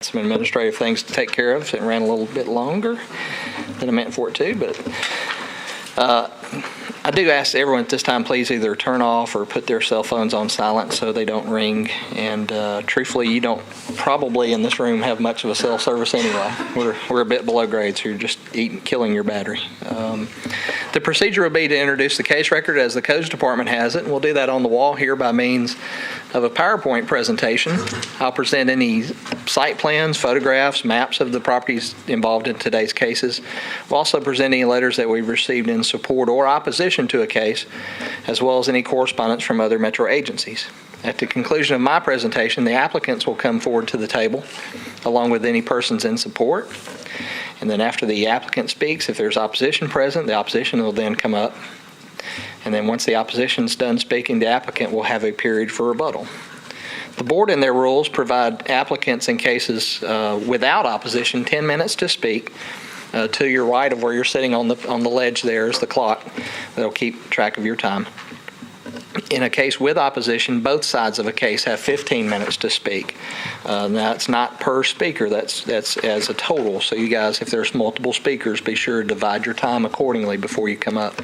Some administrative things to take care of. It ran a little bit longer than I meant for it to, but I do ask everyone at this time, please either turn off or put their cell phones on silent so they don't ring. And truthfully, you don't probably in this room have much of a cell service anyway. We're a bit below grade, so you're just killing your battery. The procedure will be to introduce the case record as the Codes Department has it, and we'll do that on the wall here by means of a PowerPoint presentation. I'll present any site plans, photographs, maps of the properties involved in today's cases. We'll also present any letters that we've received in support or opposition to a case, as well as any correspondence from other Metro agencies. At the conclusion of my presentation, the applicants will come forward to the table, along with any persons in support. And then after the applicant speaks, if there's opposition present, the opposition will then come up. And then once the opposition's done speaking, the applicant will have a period for rebuttal. The board in their rules provide applicants in cases without opposition 10 minutes to speak. To your right of where you're sitting on the ledge there is the clock that'll keep track of your time. In a case with opposition, both sides of a case have 15 minutes to speak. That's not per speaker, that's as a total. So you guys, if there's multiple speakers, be sure to divide your time accordingly before you come up.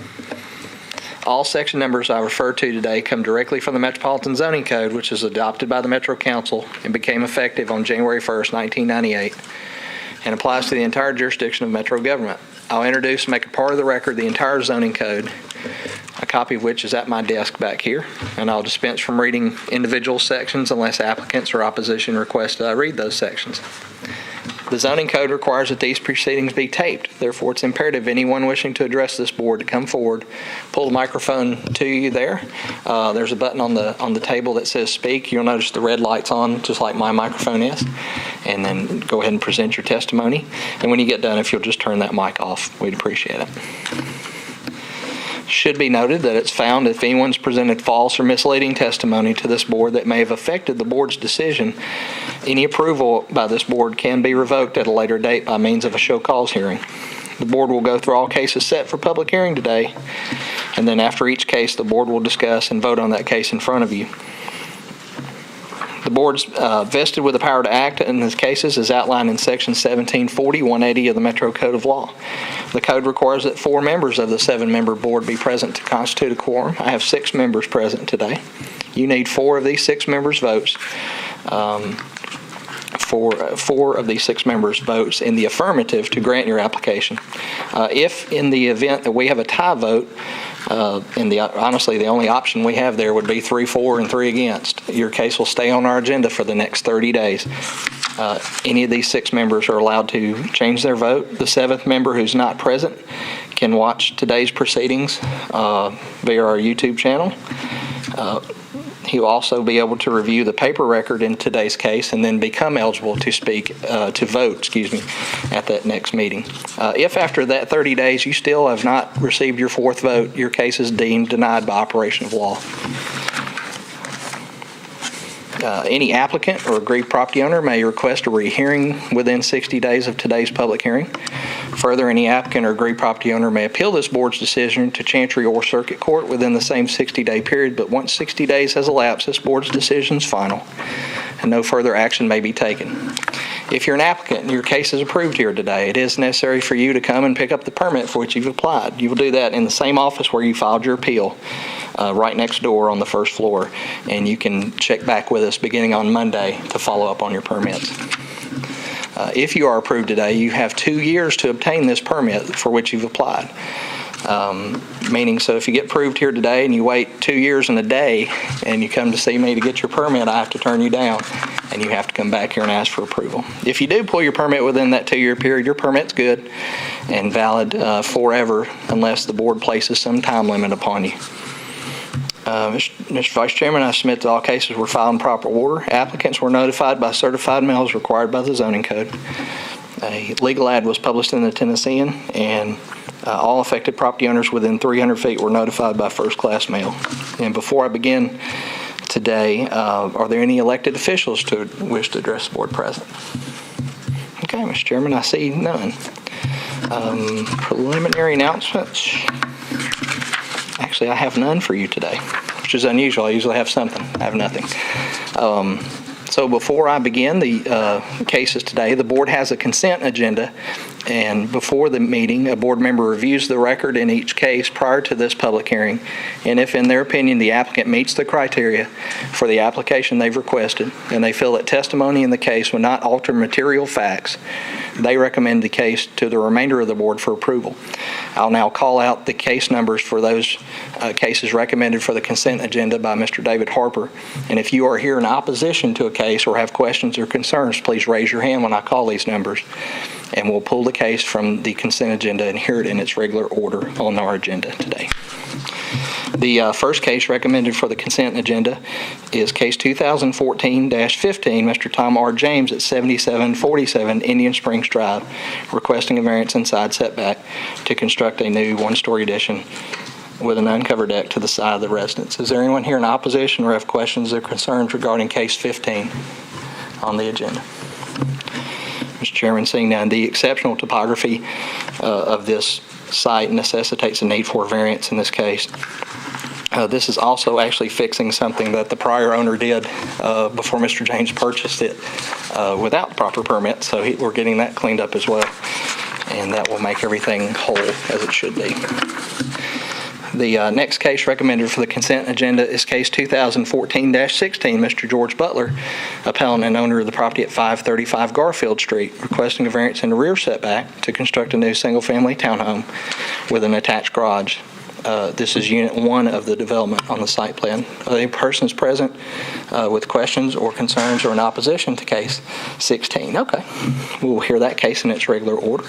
All section numbers I refer to today come directly from the Metropolitan Zoning Code, which is adopted by the Metro Council and became effective on January 1st, 1998, and applies to the entire jurisdiction of Metro government. I'll introduce and make a part of the record the entire zoning code, a copy of which is at my desk back here, and I'll dispense from reading individual sections unless applicants or opposition request that I read those sections. The zoning code requires that these proceedings be taped. Therefore, it's imperative anyone wishing to address this board to come forward, pull the microphone to you there. There's a button on the table that says speak. You'll notice the red light's on, just like my microphone is. And then go ahead and present your testimony. And when you get done, if you'll just turn that mic off, we'd appreciate it. Should be noted that it's found if anyone's presented false or misleading testimony to this board that may have affected the board's decision, any approval by this board can be revoked at a later date by means of a show cause hearing. The board will go through all cases set for public hearing today, and then after each case, the board will discuss and vote on that case in front of you. The board's vested with the power to act in these cases as outlined in Section 1740-180 of the Metro Code of Law. The code requires that 4 members of the 7-member board be present to constitute a quorum. I have 6 members present today. You need 4 of these 6 members' votes. 4 of these 6 members' votes in the affirmative to grant your application. If in the event that we have a tie vote, honestly, the only option we have there would be 3-4 and 3 against. Your case will stay on our agenda for the next 30 days. Any of these 6 members are allowed to change their vote. The 7th member who's not present can watch today's proceedings via our YouTube channel. He'll also be able to review the paper record in today's case and then become eligible to vote at that next meeting. If after that 30 days you still have not received your 4th vote, your case is deemed denied by operation of law. Any applicant or aggrieved property owner may request a rehearing within 60 days of today's public hearing. Further, any applicant or aggrieved property owner may appeal this board's decision to Chancery or Circuit Court within the same 60-day period, but once 60 days has elapsed, this board's decision is final, and no further action may be taken. If you're an applicant and your case is approved here today, it is necessary for you to come and pick up the permit for which you've applied. You will do that in the same office where you filed your appeal, right next door on the first floor, and you can check back with us beginning on Monday to follow up on your permits. If you are approved today, you have 2 years to obtain this permit for which you've applied. Meaning, so if you get approved here today and you wait 2 years and a day and you come to see me to get your permit, I have to turn you down and you have to come back here and ask for approval. If you do pull your permit within that 2-year period, your permit's good and valid forever unless the board places some time limit upon you. Mr. Vice Chairman, I submit that all cases were filed in proper order. Applicants were notified by certified mail as required by the zoning code. A legal ad was published in the Tennessean, and all affected property owners within 300 feet were notified by first-class mail. And before I begin today, are there any elected officials who wish to address the board present? Okay, Mr. Chairman, I see none. Preliminary announcements. Actually, I have none for you today, which is unusual. I usually have something. I have nothing. So before I begin the cases today, the board has a consent agenda, and before the meeting, a board member reviews the record in each case prior to this public hearing, and if in their opinion the applicant meets the criteria for the application they've requested, and they feel that testimony in the case will not alter material facts, they recommend the case to the remainder of the board for approval. I'll now call out the case numbers for those cases recommended for the consent agenda by Mr. David Harper. And if you are here in opposition to a case or have questions or concerns, please raise your hand when I call these numbers, and we'll pull the case from the consent agenda and hear it in its regular order on our agenda today. The first case recommended for the consent agenda is case 2014-15, Mr. Tom R. James at 7747 Indian Springs Drive, requesting a variance and side setback to construct a new one-story addition with an uncovered deck to the side of the residence. Is there anyone here in opposition or have questions or concerns regarding case 15 on the agenda? Mr. Chairman, seeing none, the exceptional topography of this site necessitates a need for a variance in this case. This is also actually fixing something that the prior owner did before Mr. James purchased it without the proper permit, so we're getting that cleaned up as well, and that will make everything whole as it should be. The next case recommended for the consent agenda is case 2014-16, Mr. George Butler, appellant and owner of the property at 535 Garfield Street, requesting a variance in the rear setback to construct a new single-family townhome with an attached garage. This is Unit 1 of the development on the site plan. Are any persons present with questions or concerns or in opposition to case 16? Okay. We'll hear that case in its regular order.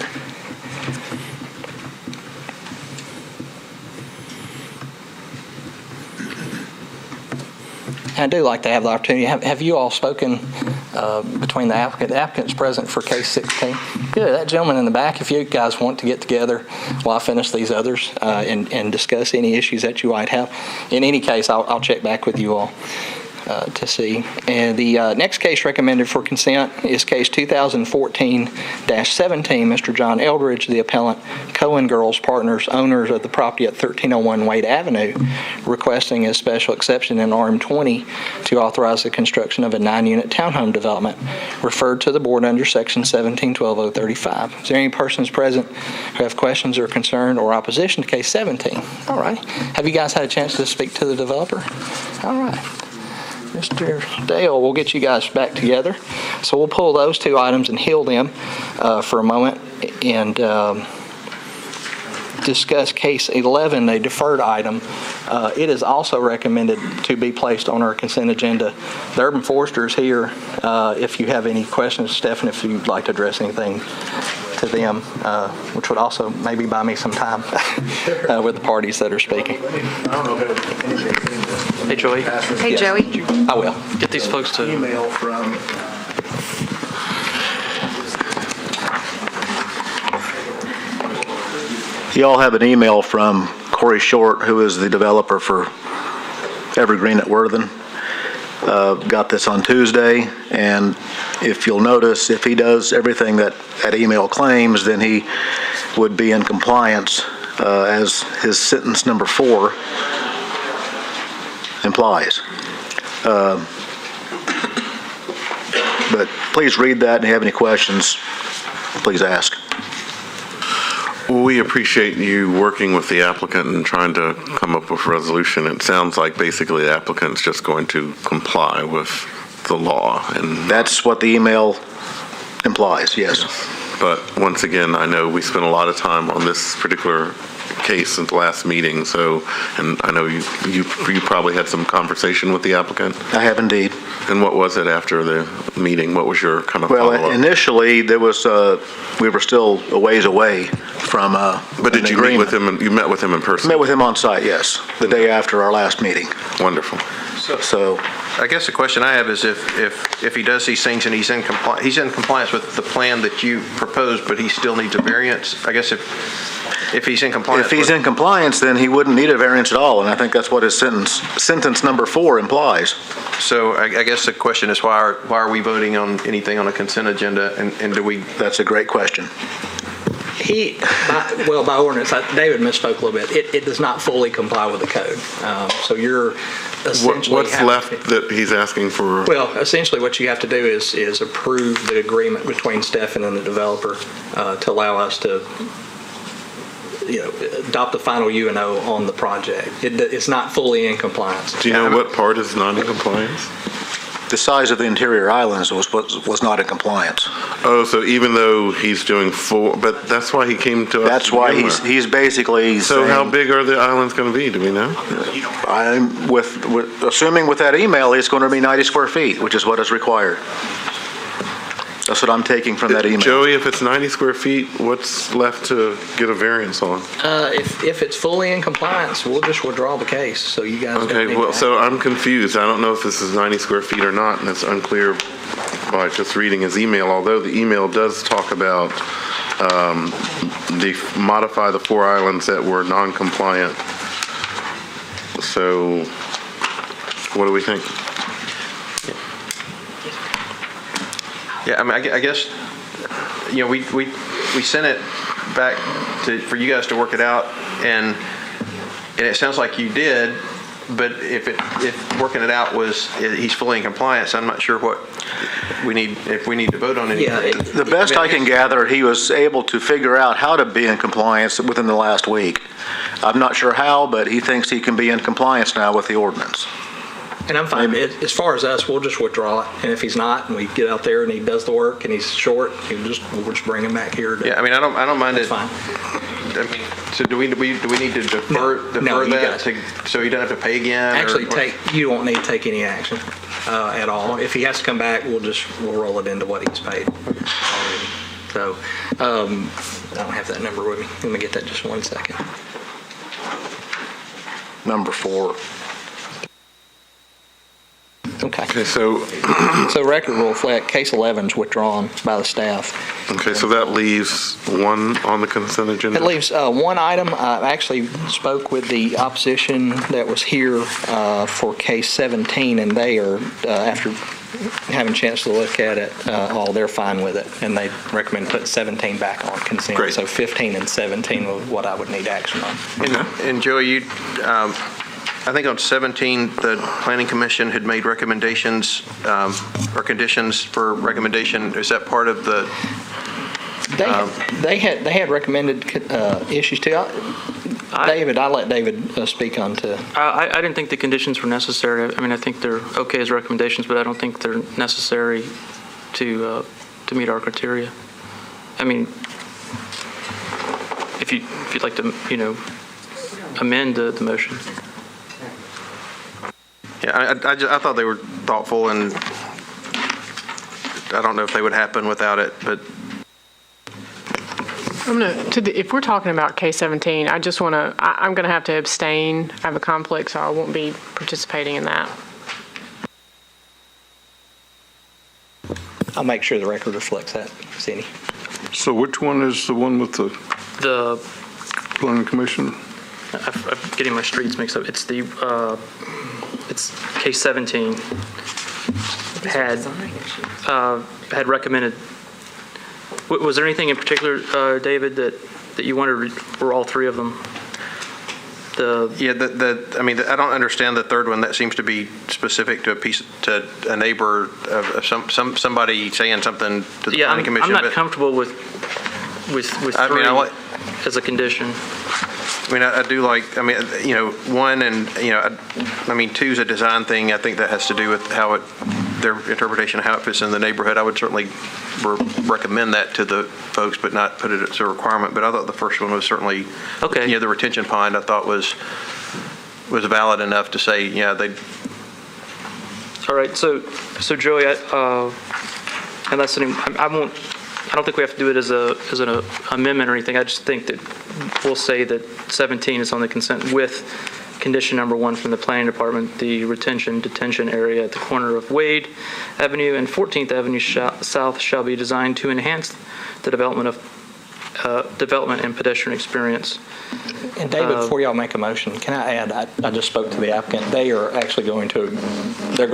I do like to have the opportunity. Have you all spoken between the applicant? The applicant's present for case 16. Good. That gentleman in the back, if you guys want to get together while I finish these others and discuss any issues that you might have. In any case, I'll check back with you all to see. And the next case recommended for consent is case 2014-17, Mr. John Eldridge, the appellant, Cohen Girls Partners, owners of the property at 1301 Wade Avenue, requesting a special exception in RM20 to authorize the construction of a 9-unit townhome development, referred to the board under section 1712.035. Is there any persons present who have questions or concern or opposition to case 17? All right. Have you guys had a chance to speak to the developer? All right. Mr. Dale, we'll get you guys back together. So we'll pull those two items and heal them for a moment and discuss case 11, a deferred item. It is also recommended to be placed on our consent agenda. The Urban Forester is here. If you have any questions, Stephan, if you'd like to address anything to them, which would also maybe buy me some time with the parties that are speaking. Hey, Joey. Hey, Joey. I will. Get these folks to Email from you all have an email from Corey Short, who is the developer for Evergreen at Worthen. Got this on Tuesday, and if you'll notice, if he does everything that email claims, then he would be in compliance as his sentence number 4 implies. But please read that, and if you have any questions, please ask. Well, we appreciate you working with the applicant and trying to come up with a resolution. It sounds like basically the applicant's just going to comply with the law. And that's what the email implies, yes. But once again, I know we spent a lot of time on this particular case since the last meeting, and I know you probably had some conversation with the applicant. I have indeed. And what was it after the meeting? What was your kind of follow-up? Well, initially there was we were still a ways away from. But did you meet with him? You met with him in person? Met with him on site, yes, the day after our last meeting. Wonderful. So I guess the question I have is if he does these things and he's in compliance with the plan that you proposed, but he still needs a variance. I guess if he's in compliance. If he's in compliance, then he wouldn't need a variance at all, and I think that's what his sentence number 4 implies. So I guess the question is why are we voting on anything on a consent agenda, and do we? That's a great question. By ordinance, David misspoke a little bit. It does not fully comply with the code. So you're essentially What's left that he's asking for? Well, essentially what you have to do is approve the agreement between Stefan and the developer to allow us to adopt the final UNO on the project. It's not fully in compliance. Do you know what part is not in compliance? The size of the interior islands was not in compliance. Oh, so even though he's doing but that's why he came to us. That's why he's basically So saying, how big are the islands going to be? Do we know? I'm assuming with that email, it's going to be 90 square feet, which is what is required. That's what I'm taking from that email. Joey, if it's 90 square feet, what's left to get a variance on? If it's fully in compliance, we'll just withdraw the case. So you guys. Okay, well, so I'm confused. I don't know if this is 90 square feet or not, and it's unclear by just reading his email, although the email does talk about modify the 4 islands that were non-compliant. So what do we think? Yeah, I mean, I guess, we sent it back for you guys to work it out, and it sounds like you did, but if working it out he's fully in compliance, I'm not sure what if we need to vote on anything. Yeah, The best I can gather, he was able to figure out how to be in compliance within the last week. I'm not sure how, but he thinks he can be in compliance now with the ordinance. And I'm fine. As far as us, we'll just withdraw it. And if he's not, and we get out there and he does the work and he's short, we'll just bring him back here. Yeah, I mean, I don't mind it. That's fine. I mean, so do we need to defer you that guys. so he doesn't have to pay again? Actually, you won't need to take any action at all. If he has to come back, we'll roll it into what he's paid already. So I don't have that number with me. Let me get that just 1 second. Number 4. Okay. So record will reflect case 11 is withdrawn by the staff. okay, so that leaves 1 on the consent agenda? It leaves one item. I actually spoke with the opposition that was here for case 17, and they are, after having a chance to look at it, they're fine with it, and they recommend putting 17 back on consent. Great. So 15 and 17 was what I would need action on. And Joey, I think on 17, the Planning Commission had made recommendations or conditions for recommendation. Is that part of the? They had recommended issues too. David, I let David speak on to. I didn't think the conditions were necessary. I mean, I think they're okay as recommendations, but I don't think they're necessary to meet our criteria. I mean, if you'd like to, amend the motion. Yeah, I thought they were thoughtful, and I don't know if they would happen without it, but. If we're talking about K-17, I'm going to have to abstain. I have a conflict, so I won't be participating in that. I'll make sure the record reflects that, Cindy. So which one is the one with the The planning commission? I'm getting my streets mixed up. It's it's case 17 had recommended. Was there anything in particular, David, that you wanted for all 3 of them? Yeah, I mean, I don't understand the third one. That seems to be specific to a neighbor of somebody saying something to the planning commission. I'm not comfortable with 3 as a condition. I mean, I do like, I mean, 1 and, I mean, 2 is a design thing. I think that has to do with their interpretation of how it fits in the neighborhood. I would certainly recommend that to the folks, but not put it as a requirement. But I thought the first one was certainly, okay. The retention pond I thought was valid enough to say, yeah, they. All right, so Joey, unless I don't think we have to do it as an amendment or anything. I just think that we'll say that 17 is on the consent with condition number 1 from the planning department, the detention area at the corner of Wade Avenue and 14th Avenue South shall be designed to enhance the development and pedestrian experience. And David, before y'all make a motion, can I add, I just spoke to the applicant. They are actually going to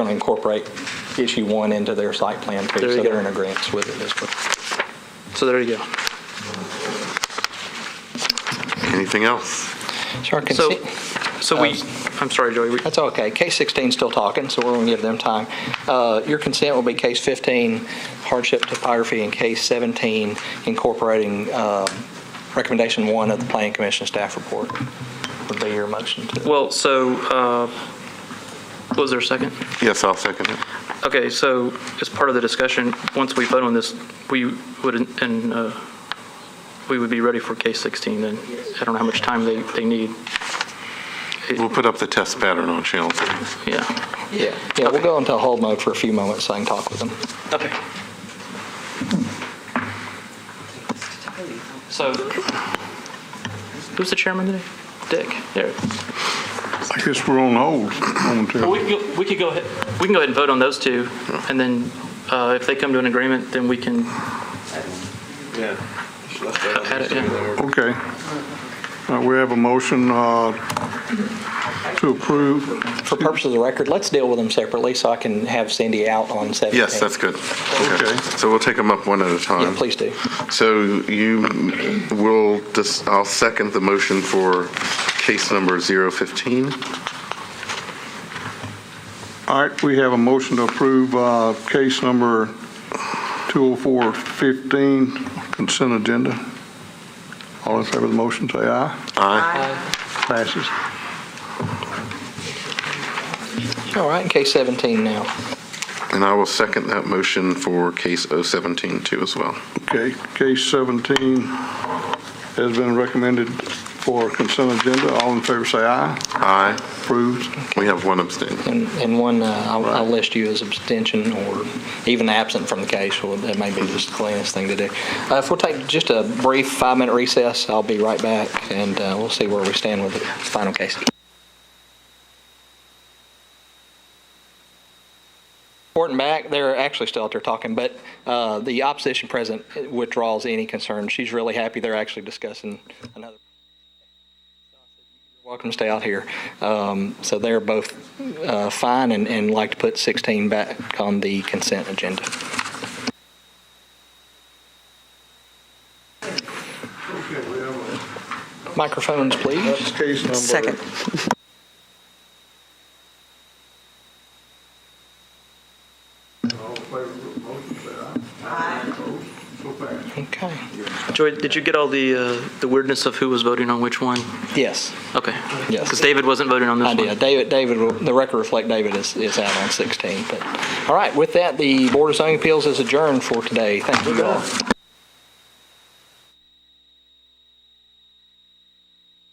incorporate issue 1 into their site plan too, so they're in agreement with it as well. So there you go. Anything else? Sure, So I'm sorry, Joey. That's okay. Case 16 is still talking, so we're going to give them time. Your consent will be case 15, hardship topography, and case 17, incorporating recommendation 1 of the Planning Commission staff report. Would be your motion to. Well, so, was there a second? Yes, I'll second it. Okay, so as part of the discussion, once we vote on this, we would be ready for case 16 then. I don't know how much time they need. We'll put up the test pattern on channel 3. Yeah. Yeah, we'll go into hold mode for a few moments so I can talk with them. Okay. So, who's the chairman today? Dick. There. I guess we're on hold Well, momentarily. we can go ahead and vote on those two, and then if they come to an agreement, then we can add it. Yeah. Okay. We have a motion to approve. For purposes of the record, let's deal with them separately so I can have Cindy out on 17. Yes, that's good. Okay. So we'll take them up one at a time. Yeah, please do. So I'll second the motion for case number 015. All right, we have a motion to approve case number 20415, consent agenda. All in favor of the motion, say aye. Aye. Passes. All right, case 17 now. And I will second that motion for case 017 too as well. Okay, case 17 has been recommended for consent agenda. All in favor, say aye. Aye. Approved. We have one abstain. And one, I'll list you as abstention or even absent from the case. Well, that may be just the cleanest thing to do. If we'll take just a brief 5-minute recess, I'll be right back, and we'll see where we stand with the final case. Reporting back, they're actually still out there talking, but the opposition president withdraws any concern. She's really happy they're actually discussing another. Welcome to stay out here. So they're both fine and like to put 16 back on the consent agenda. Microphones, please. That's case number. Second. All in favor of the motion, say aye. Opposed? So passed. Okay. Joy, did you get all the weirdness of who was voting on which one? Yes. Okay. Yes. Because David wasn't voting on this I one. did. David, the record reflect David is out on 16. But all right, with that, the Board of Zoning Appeals is adjourned for today. Thank you all.